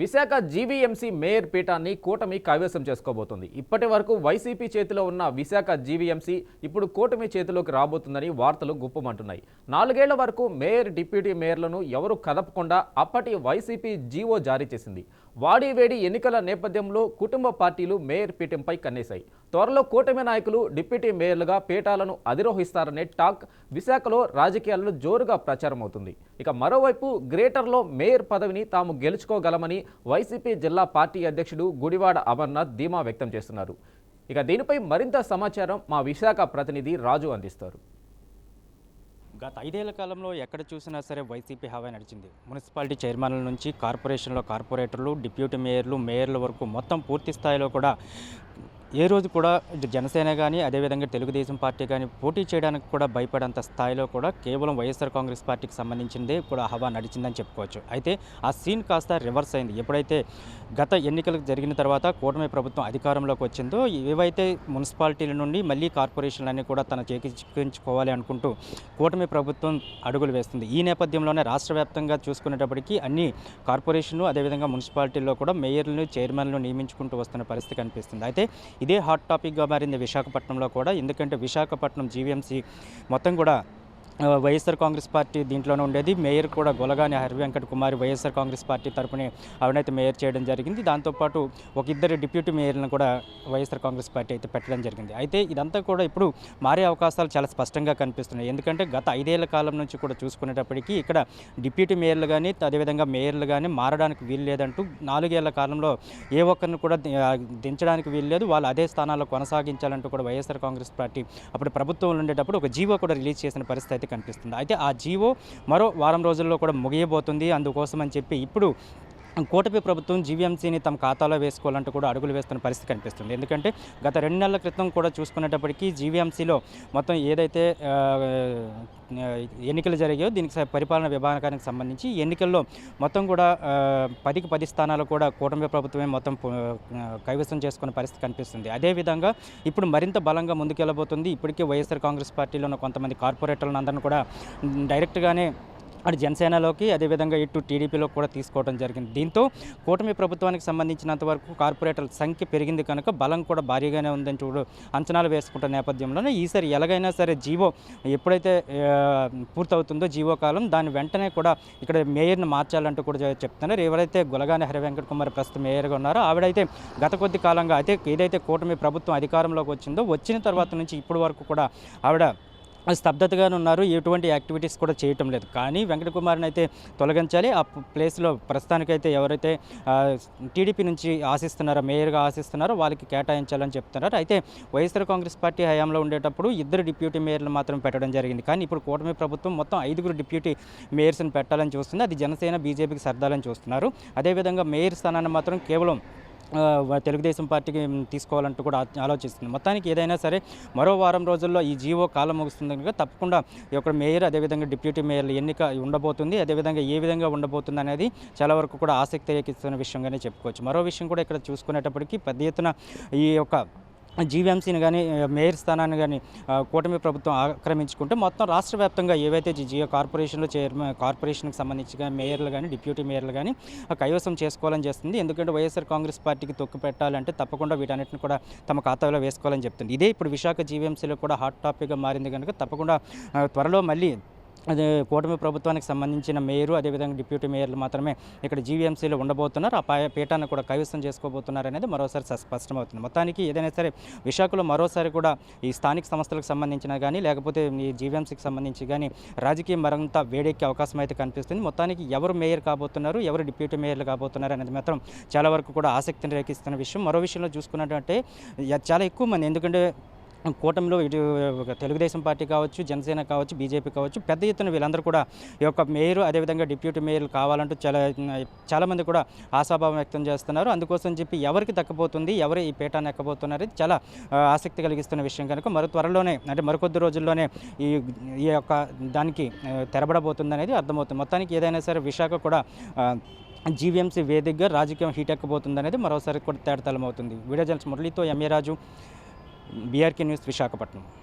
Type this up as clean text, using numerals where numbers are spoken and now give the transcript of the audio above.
Visakha GVMC mayor పీఠాన్ని కూటమి కైవసం చేసుకోబోతోంది. ఇప్పటి వరకు వైసీపీ చేతిలో ఉన్న విశాఖ జీవీఎంసీ ఇప్పుడు కూటమి చేతిలోకి రాబోతుందని వార్తలు గుప్పమంటున్నాయి. 4 ఏళ్ల వరకు మేయర్, డిప్యూటీ మేయర్లను ఎవరు కదపకుండా అప్పటి వైసీపీ జీవో జారీ చేసింది. వాడివేడి ఎన్నికల నేపథ్యంలో కుటుంబ పార్టీలు మేయర్ పీఠంపై కన్నేశాయి. త్వరలో కూటమి నాయకులు డిప్యూటీ మేయర్లుగా పీఠాలను అధిరోహిస్తారనే టాక్ విశాఖలో రాజకీయాల్లో జోరుగా ప్రచారం అవుతుంది. ఇక మరోవైపు గ్రేటర్లో మేయర్ పదవిని తాము గెలుచుకోగలమని వైసీపీ జిల్లా పార్టీ అధ్యక్షుడు గుడివాడ అమర్నాథ్ ధీమా వ్యక్తం చేస్తున్నారు. ఇక దీనిపై మరింత సమాచారం మా విశాఖ ప్రతినిధి రాజు అందిస్తారు. గత 5 ఏళ్ల కాలంలో ఎక్కడ చూసినా సరే వైసీపీ హవా నడిచింది. మున్సిపాలిటీ చైర్మన్ల నుంచి కార్పొరేషన్లో కార్పొరేటర్లు, డిప్యూటీ మేయర్లు, మేయర్ల వరకు మొత్తం పూర్తి స్థాయిలో కూడా ఏ రోజు కూడా జనసేన కానీ అదేవిధంగా తెలుగుదేశం పార్టీ కానీ పోటీ చేయడానికి కూడా భయపడేంత స్థాయిలో కూడా కేవలం వైఎస్ఆర్ కాంగ్రెస్ పార్టీకి సంబంధించిందే కూడా హవా నడిచిందని చెప్పుకోవచ్చు. అయితే ఆ సీన్ కాస్త రివర్స్ అయింది. ఎప్పుడైతే గత ఎన్నికలకు జరిగిన తర్వాత కూటమి ప్రభుత్వం అధికారంలోకి వచ్చిందో ఏవైతే మున్సిపాలిటీల నుండి మళ్ళీ కార్పొరేషన్లన్నీ కూడా తన చేకించుకోవాలి అనుకుంటూ కూటమి ప్రభుత్వం అడుగులు వేస్తుంది. ఈ నేపథ్యంలోనే రాష్ట్ర వ్యాప్తంగా చూసుకునేటప్పటికీ అన్ని కార్పొరేషన్లు అదేవిధంగా మున్సిపాలిటీల్లో కూడా మేయర్లను, చైర్మన్లను నియమించుకుంటూ వస్తున్న పరిస్థితి కనిపిస్తుంది. అయితే ఇదే హాట్ టాపిక్గా మారింది విశాఖపట్నంలో కూడా. ఎందుకంటే విశాఖపట్నం జీవీఎంసీ మొత్తం కూడా వైఎస్ఆర్ కాంగ్రెస్ పార్టీ దీంట్లోనే ఉండేది. మేయర్ కూడా గొలగాని హరివెంకట కుమారి వైఎస్ఆర్ కాంగ్రెస్ పార్టీ తరపునే ఆవిడైతే మేయర్ చేయడం జరిగింది. దాంతోపాటు ఒక ఇద్దరు డిప్యూటీ మేయర్లను కూడా వైఎస్ఆర్ కాంగ్రెస్ పార్టీ అయితే పెట్టడం జరిగింది. అయితే ఇదంతా కూడా ఇప్పుడు మారే అవకాశాలు చాలా స్పష్టంగా కనిపిస్తున్నాయి. ఎందుకంటే గత 5 ఏళ్ల కాలం నుంచి కూడా చూసుకునేటప్పటికీ ఇక్కడ డిప్యూటీ మేయర్లు కానీ అదేవిధంగా మేయర్లు కానీ మారడానికి వీలు లేదంటూ 4 ఏళ్ల కాలంలో ఏ ఒక్కరిని కూడా దించడానికి వీలు లేదు, వాళ్ళు అదే స్థానాల్లో కొనసాగించాలంటూ కూడా వైఎస్ఆర్ కాంగ్రెస్ పార్టీ అప్పుడు ప్రభుత్వంలో ఉండేటప్పుడు ఒక జీవో కూడా రిలీజ్ చేసిన పరిస్థితి కనిపిస్తుంది. అయితే ఆ జీవో మరో వారం రోజుల్లో కూడా ముగియబోతుంది. అందుకోసం అని చెప్పి ఇప్పుడు కూటమి ప్రభుత్వం జీవీఎంసీని తమ ఖాతాలో వేసుకోవాలంటూ కూడా అడుగులు వేస్తున్న పరిస్థితి కనిపిస్తుంది. ఎందుకంటే గత 2 నెలల క్రితం కూడా చూసుకునేటప్పటికీ జీవీఎంసీలో మొత్తం ఏదైతే ఎన్నికలు జరిగాయో దీనికి పరిపాలన విభాగానికి సంబంధించి ఎన్నికల్లో మొత్తం కూడా 10కి 10 స్థానాలు కూడా కూటమి ప్రభుత్వమే మొత్తం కైవసం చేసుకున్న పరిస్థితి కనిపిస్తుంది. అదేవిధంగా ఇప్పుడు మరింత బలంగా ముందుకెళ్ళబోతుంది. ఇప్పటికే వైఎస్ఆర్ కాంగ్రెస్ పార్టీలో ఉన్న కొంతమంది కార్పొరేటర్లను అందరినీ కూడా డైరెక్ట్గానే అటు జనసేనలోకి అదేవిధంగా ఇటు టీడీపీలో కూడా తీసుకోవడం జరిగింది. దీంతో కూటమి ప్రభుత్వానికి సంబంధించినంత వరకు కార్పొరేటర్ల సంఖ్య పెరిగింది కనుక బలం కూడా భారీగానే ఉందని అంచనాలు వేసుకుంటున్న నేపథ్యంలోనే ఈసారి ఎలాగైనా సరే జీవో ఎప్పుడైతే పూర్తవుతుందో జీవో కాలం దాని వెంటనే కూడా ఇక్కడ మేయర్ని మార్చాలంటూ కూడా చెప్తున్నారు. ఎవరైతే గొలగాని హరివెంకట కుమార్ ప్రస్తుతం మేయర్గా ఉన్నారో ఆవిడైతే గత కొద్ది కాలంగా అయితే ఏదైతే కూటమి ప్రభుత్వం అధికారంలోకి వచ్చిన తర్వాత నుంచి ఇప్పటి వరకు కూడా ఆవిడ స్తబ్దతగానే ఉన్నారు. ఎటువంటి యాక్టివిటీస్ కూడా చేయటం లేదు. కానీ వెంకటకుమార్ని అయితే తొలగించాలి. ఆ ప్లేస్లో ప్రస్తుతానికైతే ఎవరైతే టీడీపీ నుంచి ఆశిస్తున్నారో, మేయర్గా ఆశిస్తున్నారో వాళ్ళకి కేటాయించాలని చెప్తున్నారు. అయితే వైఎస్ఆర్ కాంగ్రెస్ పార్టీ హయాంలో ఉండేటప్పుడు 2 డిప్యూటీ మేయర్లు మాత్రం పెట్టడం జరిగింది. కానీ ఇప్పుడు కూటమి ప్రభుత్వం మొత్తం 5 డిప్యూటీ మేయర్స్ని పెట్టాలని చూస్తుంది. అది జనసేన, బీజేపీకి సర్దాలని చూస్తున్నారు. అదేవిధంగా మేయర్ స్థానాన్ని మాత్రం కేవలం తెలుగుదేశం పార్టీకి తీసుకోవాలంటూ కూడా ఆలోచిస్తుంది. మొత్తానికి ఏదైనా సరే మరో వారం రోజుల్లో ఈ జీవో కాలం ముగుస్తుంది కనుక తప్పకుండా ఈ యొక్క మేయర్ అదేవిధంగా డిప్యూటీ మేయర్ల ఎన్నిక ఉండబోతుంది. అదేవిధంగా ఏ విధంగా ఉండబోతుంది అనేది చాలా వరకు కూడా ఆసక్తి రేకిస్తున్న విషయంగానే చెప్పుకోవచ్చు. మరో విషయం కూడా ఇక్కడ చూసుకునేటప్పటికీ పెద్ద ఎత్తున ఈ యొక్క జీవీఎంసీని కానీ మేయర్ స్థానాన్ని కానీ కూటమి ప్రభుత్వం ఆక్రమించుకుంటే మొత్తం రాష్ట్ర వ్యాప్తంగా ఏవైతే జియో కార్పొరేషన్లో కార్పొరేషన్కి సంబంధించి కానీ మేయర్లు కానీ డిప్యూటీ మేయర్లు కానీ కైవసం చేసుకోవాలని చేస్తుంది. ఎందుకంటే వైఎస్ఆర్ కాంగ్రెస్ పార్టీకి తొక్కు పెట్టాలంటే తప్పకుండా వీటన్నిటిని కూడా తమ ఖాతాలో వేసుకోవాలని చెప్తుంది. ఇదే ఇప్పుడు విశాఖ జీవీఎంసీలో కూడా హాట్ టాపిక్గా మారింది కనుక తప్పకుండా త్వరలో మళ్ళీ అదే కూటమి ప్రభుత్వానికి సంబంధించిన మేయరు అదేవిధంగా డిప్యూటీ మేయర్లు మాత్రమే ఇక్కడ జీవీఎంసీలో ఉండబోతున్నారు. ఆ పీఠాన్ని కూడా కైవసం చేసుకోబోతున్నారు అనేది మరోసారి స్పష్టమవుతుంది. మొత్తానికి ఏదైనా సరే విశాఖలో మరోసారి కూడా ఈ స్థానిక సంస్థలకు సంబంధించిన కానీ లేకపోతే ఈ జీవీఎంసీకి సంబంధించి కానీ రాజకీయం మరింత వేడెక్కే అవకాశం అయితే కనిపిస్తుంది. మొత్తానికి ఎవరు మేయర్ కాబోతున్నారు, ఎవరు డిప్యూటీ మేయర్లు కాబోతున్నారు అనేది మాత్రం చాలా వరకు కూడా ఆసక్తిని రేకిస్తున్న విషయం. మరో విషయంలో చూసుకున్నట్టే చాలా ఎక్కువ మంది, ఎందుకంటే కూటమిలో ఇటు తెలుగుదేశం పార్టీ కావచ్చు, జనసేన కావచ్చు, బీజేపీ కావచ్చు, పెద్ద ఎత్తున వీళ్ళందరూ కూడా ఈ యొక్క మేయర్ అదేవిధంగా డిప్యూటీ మేయర్లు కావాలంటూ చాలామంది కూడా ఆశాభావం వ్యక్తం చేస్తున్నారు. అందుకోసం చెప్పి ఎవరికి దక్కబోతుంది, ఎవరు ఈ పీఠాన్ని ఎక్కబోతున్నారు చాలా ఆసక్తి కలిగిస్తున్న విషయం కనుక మరొత్వరలోనే అంటే మరికొద్ది రోజుల్లోనే ఈ యొక్క దానికి తెరబడబోతుంది అనేది అర్థమవుతుంది. మొత్తానికి ఏదైనా సరే విశాఖ కూడా జీవీఎంసీ వేదికగా రాజకీయం హీట్ ఎక్కబోతుంది అనేది మరోసారి కూడా తేటతెల్లమవుతుంది. వీడియో జర్నలిస్ట్ మురళితో ఎంఏ రాజు, బీఆర్కే న్యూస్, విశాఖపట్నం.